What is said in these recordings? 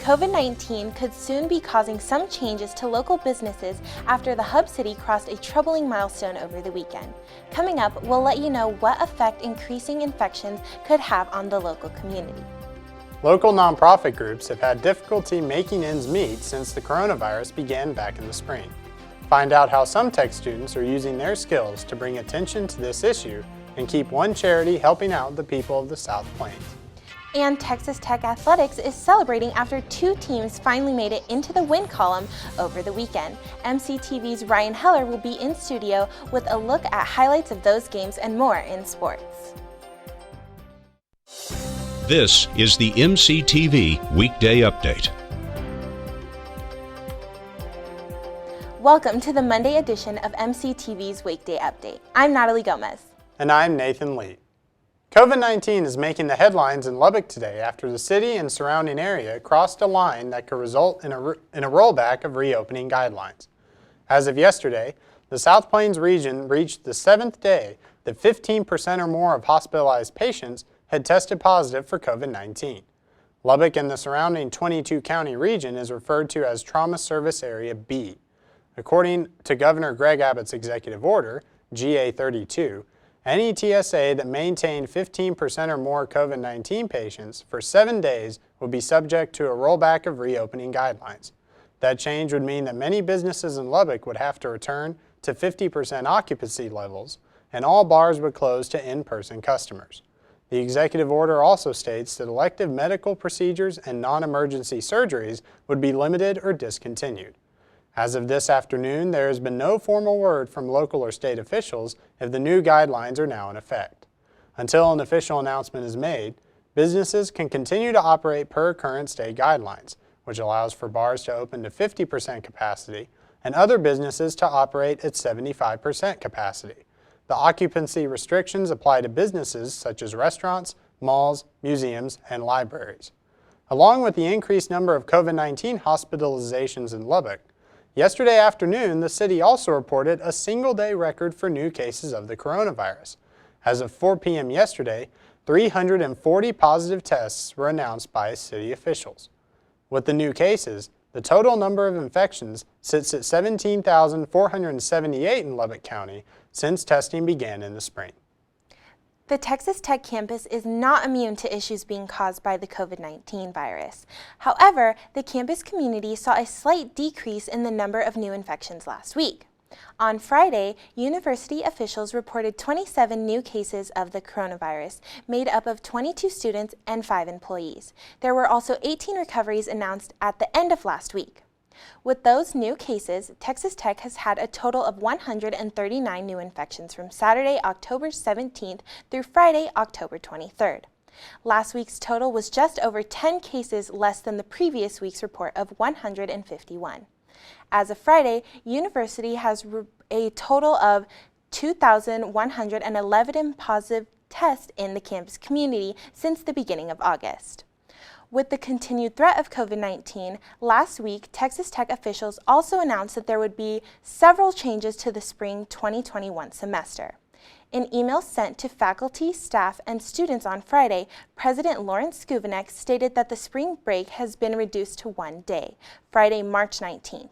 COVID-19 could soon be causing some changes to local businesses after the hub city crossed a troubling milestone over the weekend. Coming up, we'll let you know what effect increasing infections could have on the local community. Local nonprofit groups have had difficulty making ends meet since the coronavirus began back in the spring. Find out how some tech students are using their skills to bring attention to this issue and keep one charity helping out the people of the South Plains. And Texas Tech Athletics is celebrating after two teams finally made it into the win column over the weekend. MCTV's Ryan Heller will be in studio with a look at highlights of those games and more in sports. This is the MCTV Weekday Update. Welcome to the Monday edition of MCTV's Weekday Update. I'm Natalee Gomez. And I'm Nathan Lee. COVID-19 is making the headlines in Lubbock today after the city and surrounding area crossed a line that could result in a rollback of reopening guidelines. As of yesterday, the South Plains region reached the 7th day that 15% or more of hospitalized patients had tested positive for COVID-19. Lubbock and the surrounding 22-county region is referred to as Trauma Service Area B. According to Governor Greg Abbott's executive order, GA 32, any TSA that maintained 15% or more COVID-19 patients for 7 days will be subject to a rollback of reopening guidelines. That change would mean that many businesses in Lubbock would have to return to 50% occupancy levels, and all bars would close to in-person customers. The executive order also states that elective medical procedures and non-emergency surgeries would be limited or discontinued. As of this afternoon, there has been no formal word from local or state officials if the new guidelines are now in effect. Until an official announcement is made, businesses can continue to operate per current state guidelines, which allows for bars to open to 50% capacity and other businesses to operate at 75% capacity. The occupancy restrictions apply to businesses such as restaurants, malls, museums, and libraries. Along with the increased number of COVID-19 hospitalizations in Lubbock, yesterday afternoon, the city also reported a single-day record for new cases of the coronavirus. As of 4 p.m. yesterday, 340 positive tests were announced by city officials. With the new cases, the total number of infections sits at 17,478 in Lubbock County since testing began in the spring. The Texas Tech campus is not immune to issues being caused by the COVID-19 virus. However, the campus community saw a slight decrease in the number of new infections last week. On Friday, university officials reported 27 new cases of the coronavirus, made up of 22 students and 5 employees. There were also 18 recoveries announced at the end of last week. With those new cases, Texas Tech has had a total of 139 new infections from Saturday, October 17th through Friday, October 23rd. Last week's total was just over 10 cases less than the previous week's report of 151. As of Friday, university has a total of 2,111 positive tests in the campus community since the beginning of August. With the continued threat of COVID-19, last week, Texas Tech officials also announced that there would be several changes to the spring 2021 semester. In emails sent to faculty, staff, and students on Friday, President Lawrence Skuvanek stated that the spring break has been reduced to 1 day, Friday, March 19th.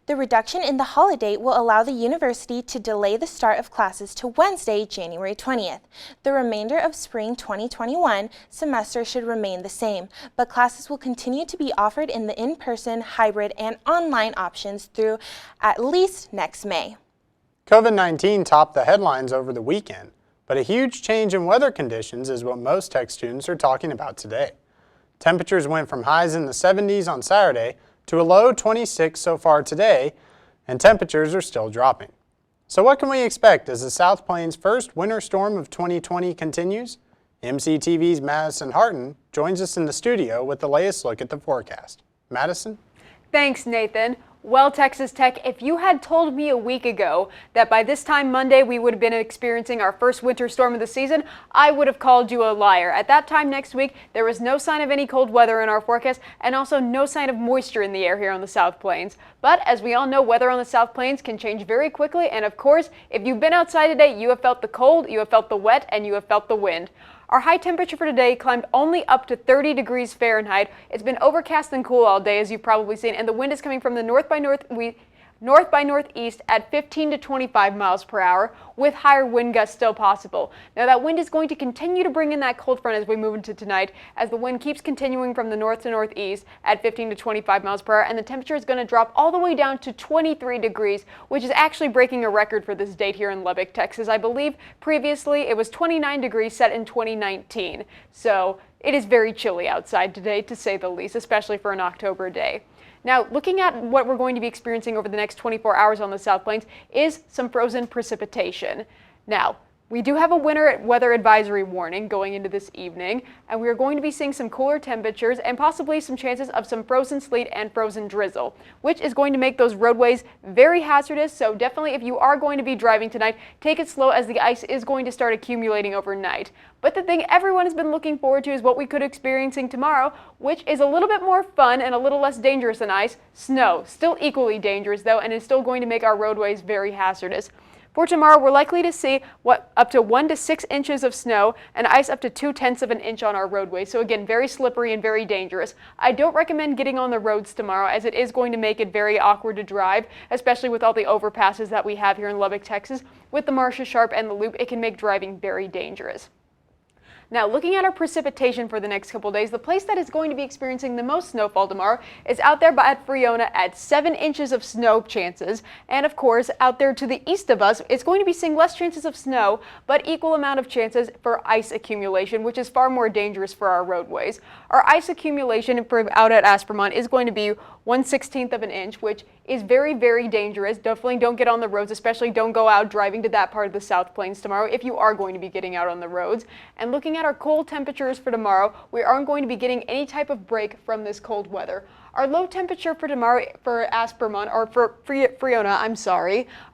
The reduction in the holiday will allow the university to delay the start of classes to Wednesday, January 20th. The remainder of spring 2021 semester should remain the same, but classes will continue to be offered in the in-person, hybrid, and online options through at least next May. COVID-19 topped the headlines over the weekend, but a huge change in weather conditions is what most tech students are talking about today. Temperatures went from highs in the 70s on Saturday to a low 26 so far today, and temperatures are still dropping. So what can we expect as the South Plains' first winter storm of 2020 continues? MCTV's Madison Hartin joins us in the studio with the latest look at the forecast. Madison? Thanks, Nathan. Well, Texas Tech, if you had told me a week ago that by this time Monday we would have been experiencing our first winter storm of the season, I would have called you a liar. At that time next week, there was no sign of any cold weather in our forecast and also no sign of moisture in the air here on the South Plains. But as we all know, weather on the South Plains can change very quickly, and of course, if you've been outside today, you have felt the cold, you have felt the wet, and you have felt the wind. Our high temperature for today climbed only up to 30 degrees Fahrenheit. It's been overcast and cool all day, as you've probably seen, and the wind is coming from the north by northeast at 15 to 25 miles per hour, with higher wind gusts still possible. Now that wind is going to continue to bring in that cold front as we move into tonight, as the wind keeps continuing from the north to northeast at 15 to 25 miles per hour, and the temperature is going to drop all the way down to 23 degrees, which is actually breaking a record for this date here in Lubbock, Texas. I believe previously it was 29 degrees set in 2019. So it is very chilly outside today, to say the least, especially for an October day. Now, looking at what we're going to be experiencing over the next 24 hours on the South Plains is some frozen precipitation. Now, we do have a winter weather advisory warning going into this evening, and we are going to be seeing some cooler temperatures and possibly some chances of some frozen sleet and frozen drizzle, which is going to make those roadways very hazardous. So definitely, if you are going to be driving tonight, take it slow, as the ice is going to start accumulating overnight. But the thing everyone has been looking forward to is what we could be experiencing tomorrow, which is a little bit more fun and a little less dangerous than ice: snow. Still equally dangerous though, and is still going to make our roadways very hazardous. For tomorrow, we're likely to see up to 1 to 6 inches of snow and ice up to 0.2 of an inch on our roadways. So again, very slippery and very dangerous. I don't recommend getting on the roads tomorrow, as it is going to make it very awkward to drive, especially with all the overpasses that we have here in Lubbock, Texas. With the Marcia Sharp and the Loop, it can make driving very dangerous. Now, looking at our precipitation for the next couple days, the place that is going to be experiencing the most snowfall tomorrow is out there at Friona at 7 inches of snow chances. And of course, out there to the east of us, it's going to be seeing less chances of snow, but equal amount of chances for ice accumulation, which is far more dangerous for our roadways. Our ice accumulation out at Aspermont is going to be 1/16 of an inch, which is very, very dangerous. Definitely don't get on the roads, especially don't go out driving to that part of the South Plains tomorrow if you are going to be getting out on the roads. And looking at our cold temperatures for tomorrow, we aren't going to be getting any type of break from this cold weather. Our low temperature for tomorrow for Aspermont, or for Friona,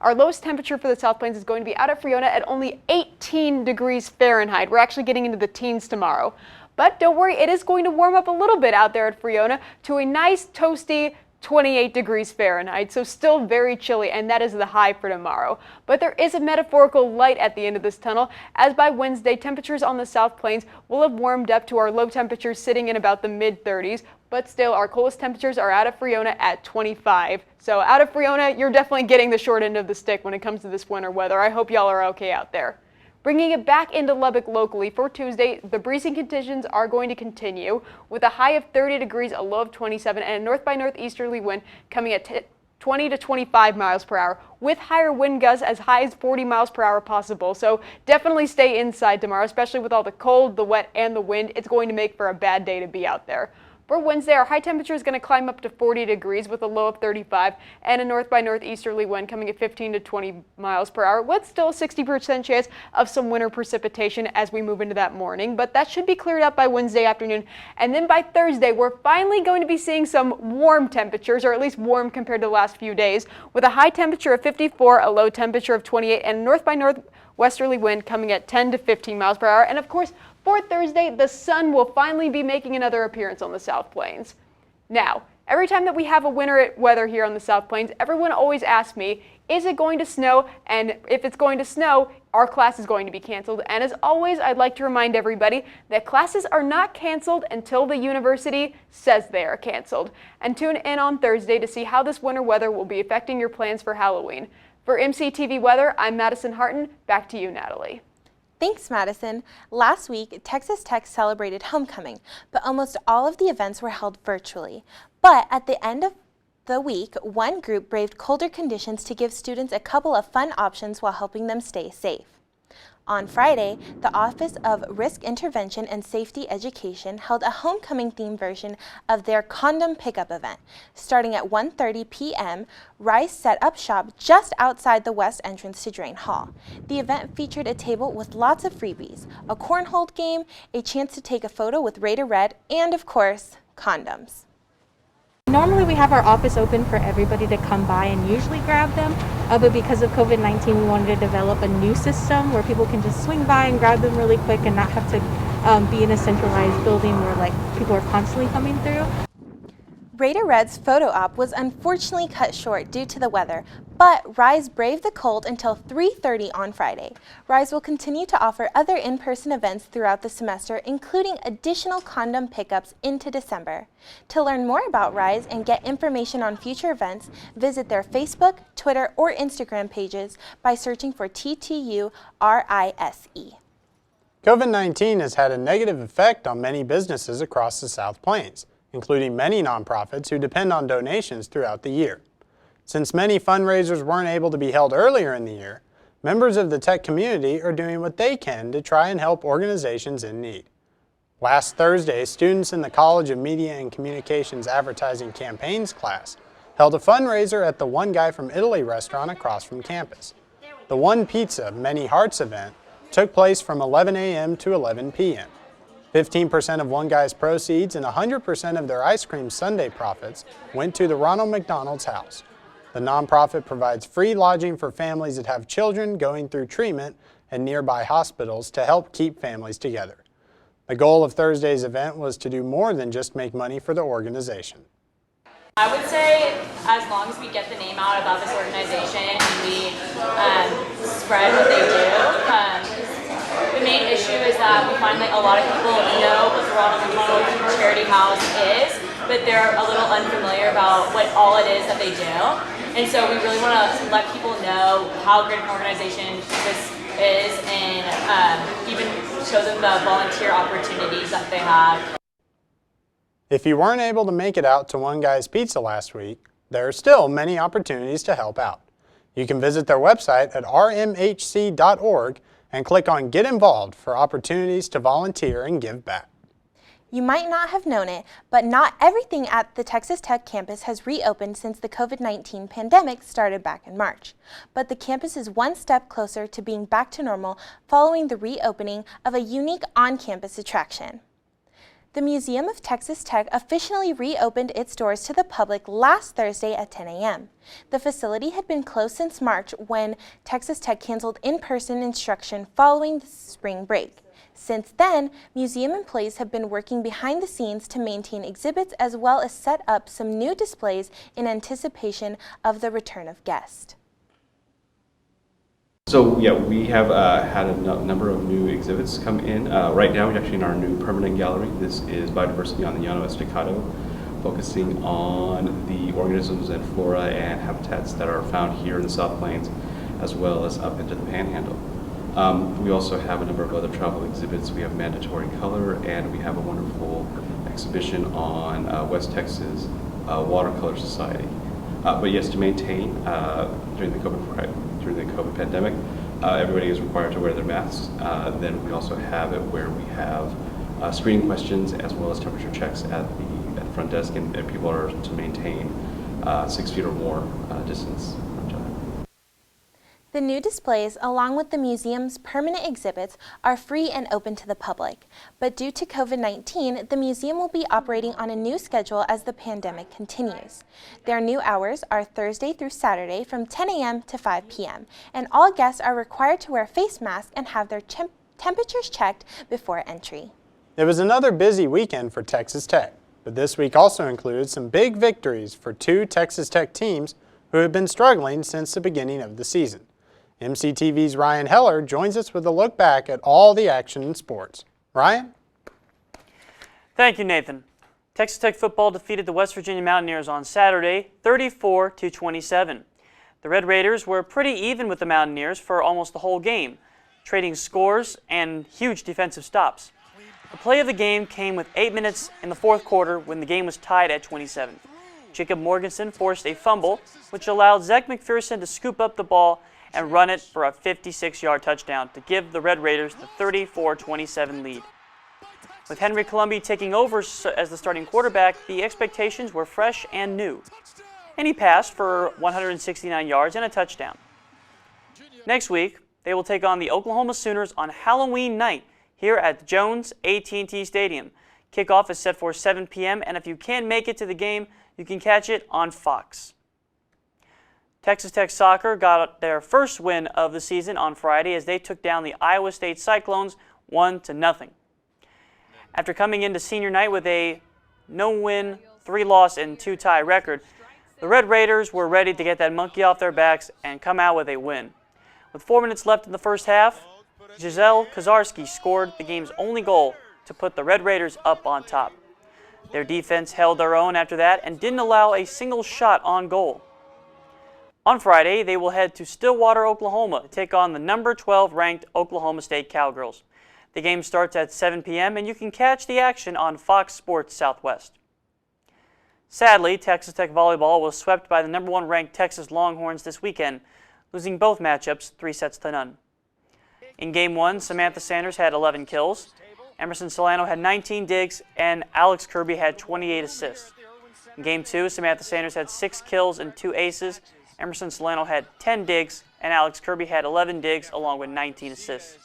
our lowest temperature for the South Plains is going to be out at Friona at only 18 degrees Fahrenheit. We're actually getting into the teens tomorrow. But don't worry, it is going to warm up a little bit out there at Friona to a nice toasty 28 degrees Fahrenheit, so still very chilly, and that is the high for tomorrow. But there is a metaphorical light at the end of this tunnel, as by Wednesday, temperatures on the South Plains will have warmed up to our low temperatures sitting in about the mid-30s, but still our coldest temperatures are out of Friona at 25. So out of Friona, you're definitely getting the short end of the stick when it comes to this winter weather. I hope y'all are okay out there. Bringing it back into Lubbock locally for Tuesday, the breezing conditions are going to continue with a high of 30 degrees, a low of 27, and a north by northeasterly wind coming at 20 to 25 miles per hour, with higher wind gusts as high as 40 miles per hour possible. So definitely stay inside tomorrow, especially with all the cold, the wet, and the wind. It's going to make for a bad day to be out there. For Wednesday, our high temperature is going to climb up to 40 degrees with a low of 35 and a north by northeasterly wind coming at 15 to 20 miles per hour, with still a 60% chance of some winter precipitation as we move into that morning. But that should be cleared up by Wednesday afternoon. And then by Thursday, we're finally going to be seeing some warm temperatures, or at least warm compared to the last few days, with a high temperature of 54, a low temperature of 28, and a north by northwesterly wind coming at 10 to 15 miles per hour. And of course, for Thursday, the sun will finally be making another appearance on the South Plains. Now, every time that we have a winter weather here on the South Plains, everyone always asks me, is it going to snow? And if it's going to snow, our class is going to be canceled. And as always, I'd like to remind everybody that classes are not canceled until the university says they are canceled. And tune in on Thursday to see how this winter weather will be affecting your plans for Halloween. For MCTV Weather, I'm Madison Hartin. Back to you, Natalie. Thanks, Madison. Last week, Texas Tech celebrated homecoming, but almost all of the events were held virtually. But at the end of the week, one group braved colder conditions to give students a couple of fun options while helping them stay safe. On Friday, the Office of Risk Intervention and Safety Education held a homecoming-themed version of their Condom Pickup event. Starting at 1:30 p.m., Rice set up shop just outside the west entrance to Drain Hall. The event featured a table with lots of freebies, a cornhole game, a chance to take a photo with Raider Red, and of course, condoms. Normally we have our office open for everybody to come by and usually grab them, but because of COVID-19 we wanted to develop a new system where people can just swing by and grab them really quick and not have to be in a centralized building where people are constantly coming through. Raider Red's photo op was unfortunately cut short due to the weather, but Rise braved the cold until 3:30 on Friday. Rise will continue to offer other in-person events throughout the semester, including additional condom pickups into December. To learn more about Rise and get information on future events, visit their Facebook, Twitter, or Instagram pages by searching for TTU RISE. COVID-19 has had a negative effect on many businesses across the South Plains, including many nonprofits who depend on donations throughout the year. Since many fundraisers weren't able to be held earlier in the year, members of the tech community are doing what they can to try and help organizations in need. Last Thursday, students in the College of Media and Communications Advertising Campaigns class held a fundraiser at the One Guy from Italy restaurant across from campus. The One Pizza, Many Hearts event took place from 11 a.m. to 11 p.m. 15% of One Guy's proceeds and 100% of their ice cream sundae profits went to the Ronald McDonald's House. The nonprofit provides free lodging for families that have children going through treatment and nearby hospitals to help keep families together. The goal of Thursday's event was to do more than just make money for the organization. I would say as long as we get the name out about this organization and we spread what they do. The main issue is that we find that a lot of people know what the Ronald McDonald Charity House is, but they're a little unfamiliar about what all it is that they do. And so we really want to let people know how great an organization this is and even show them the volunteer opportunities that they have. If you weren't able to make it out to One Guy's Pizza last week, there are still many opportunities to help out. You can visit their website at rmhc.org and click on Get Involved for opportunities to volunteer and give back. You might not have known it, but not everything at the Texas Tech campus has reopened since the COVID-19 pandemic started back in March. But the campus is one step closer to being back to normal following the reopening of a unique on-campus attraction. The Museum of Texas Tech officially reopened its doors to the public last Thursday at 10 a.m. The facility had been closed since March when Texas Tech canceled in-person instruction following the spring break. Since then, museum employees have been working behind the scenes to maintain exhibits as well as set up some new displays in anticipation of the return of guests. So yeah, we have had a number of new exhibits come in. Right now we're actually in our new permanent gallery. This is Biodiversity on the Llano Estacado, focusing on the organisms and flora and habitats that are found here in the South Plains, as well as up into the Panhandle. We also have a number of other travel exhibits. We have Mandatory Color, and we have a wonderful exhibition on West Texas Watercolor Society. But yes, to maintain during the COVID pandemic, everybody is required to wear their masks. Then we also have it where we have screening questions as well as temperature checks at the front desk, and people are to maintain 6 feet or more distance from each other. The new displays, along with the museum's permanent exhibits, are free and open to the public. But due to COVID-19, the museum will be operating on a new schedule as the pandemic continues. Their new hours are Thursday through Saturday from 10 a.m. to 5 p.m., and all guests are required to wear face masks and have their temperatures checked before entry. It was another busy weekend for Texas Tech, but this week also included some big victories for two Texas Tech teams who have been struggling since the beginning of the season. MCTV's Ryan Heller joins us with a look back at all the action in sports. Ryan? Thank you, Nathan. Texas Tech football defeated the West Virginia Mountaineers on Saturday, 34-27. The Red Raiders were pretty even with the Mountaineers for almost the whole game, trading scores and huge defensive stops. The play of the game came with 8 minutes in the fourth quarter when the game was tied at 27. Jacob Morganson forced a fumble, which allowed Zach McPherson to scoop up the ball and run it for a 56-yard touchdown to give the Red Raiders the 34-27 lead. With Henry Colombi taking over as the starting quarterback, the expectations were fresh and new. And he passed for 169 yards and a touchdown. Next week, they will take on the Oklahoma Sooners on Halloween night here at Jones AT&T Stadium. Kickoff is set for 7 p.m., and if you can't make it to the game, you can catch it on Fox. Texas Tech soccer got their first win of the season on Friday as they took down the Iowa State Cyclones 1-0. After coming into senior night with a no-win 3-loss and 2-tie record, the Red Raiders were ready to get that monkey off their backs and come out with a win. With 4 minutes left in the first half, Giselle Kozarski scored the game's only goal to put the Red Raiders up on top. Their defense held their own after that and didn't allow a single shot on goal. On Friday, they will head to Stillwater, Oklahoma to take on the number 12 ranked Oklahoma State Cowgirls. The game starts at 7 p.m. and you can catch the action on Fox Sports Southwest. Sadly, Texas Tech volleyball was swept by the number 1 ranked Texas Longhorns this weekend, losing both matchups 3-0. In Game 1, Samantha Sanders had 11 kills, Emerson Solano had 19 digs, and Alex Kirby had 28 assists. In Game 2, Samantha Sanders had 6 kills and 2 aces, Emerson Solano had 10 digs, and Alex Kirby had 11 digs along with 19 assists.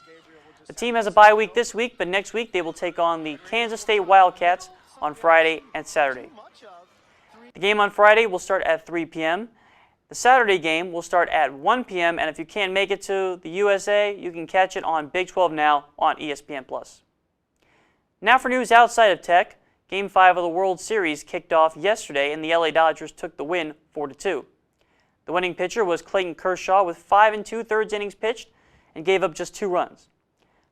The team has a bye week this week, but next week they will take on the Kansas State Wildcats on Friday and Saturday. The game on Friday will start at 3 p.m. The Saturday game will start at 1 p.m. and if you can't make it to the USA, you can catch it on Big 12 Now on ESPN+. Now for news outside of Tech, Game 5 of the World Series kicked off yesterday and the LA Dodgers took the win 4-2. The winning pitcher was Clayton Kershaw with 5 2/3 innings pitched and gave up just 2 runs.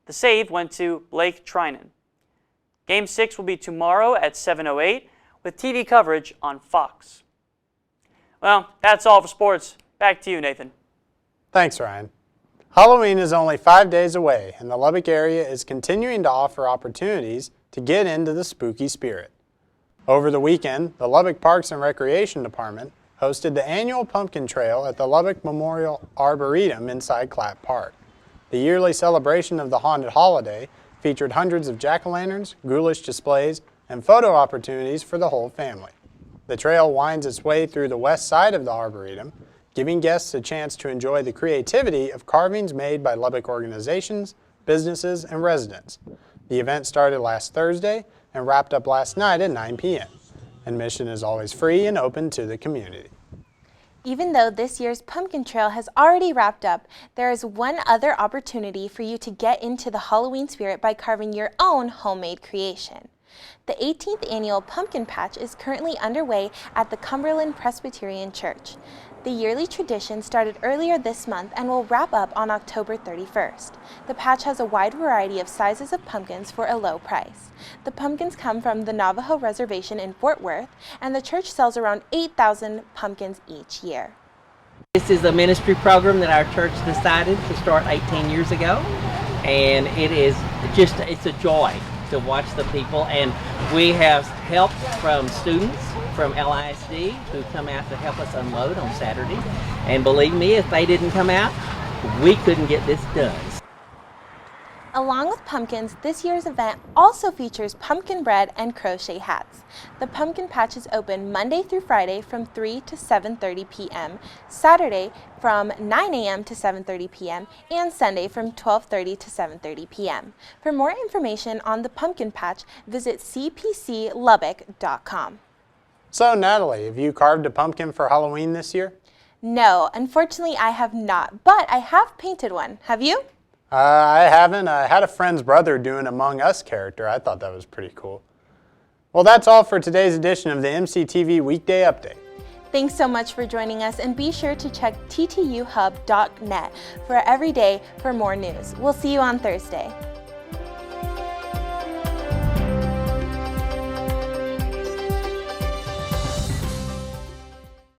The save went to Blake Trinan. Game 6 will be tomorrow at 7:08 with TV coverage on Fox. Well, that's all for sports. Back to you, Nathan. Thanks, Ryan. Halloween is only 5 days away, and the Lubbock area is continuing to offer opportunities to get into the spooky spirit. Over the weekend, the Lubbock Parks and Recreation Department hosted the annual pumpkin trail at the Lubbock Memorial Arboretum inside Clapp Park. The yearly celebration of the haunted holiday featured hundreds of jack-o'-lanterns, ghoulish displays, and photo opportunities for the whole family. The trail winds its way through the west side of the Arboretum, giving guests a chance to enjoy the creativity of carvings made by Lubbock organizations, businesses, and residents. The event started last Thursday and wrapped up last night at 9 p.m. Admission is always free and open to the community. Even though this year's pumpkin trail has already wrapped up, there is one other opportunity for you to get into the Halloween spirit by carving your own homemade creation. The 18th annual Pumpkin Patch is currently underway at the Cumberland Presbyterian Church. The yearly tradition started earlier this month and will wrap up on October 31st. The patch has a wide variety of sizes of pumpkins for a low price. The pumpkins come from the Navajo Reservation in Fort Worth, and the church sells around 8,000 pumpkins each year. This is a ministry program that our church decided to start 18 years ago, and it's a joy to watch the people, and we have help from students from LISD who come out to help us unload on Saturday, and believe me, if they didn't come out, we couldn't get this done. Along with pumpkins, this year's event also features pumpkin bread and crochet hats. The Pumpkin Patch is open Monday through Friday from 3 to 7:30 p.m., Saturday from 9 a.m. to 7:30 p.m., and Sunday from 12:30 to 7:30 p.m. For more information on the Pumpkin Patch, visit cpclubbock.com. So, Natalie, have you carved a pumpkin for Halloween this year? No, unfortunately I have not, but I have painted one. Have you? I haven't. I had a friend's brother do an Among Us character. I thought that was pretty cool. Well, that's all for today's edition of the MCTV Weekday Update. Thanks so much for joining us, and be sure to check ttuhub.net for every day for more news. We'll see you on Thursday.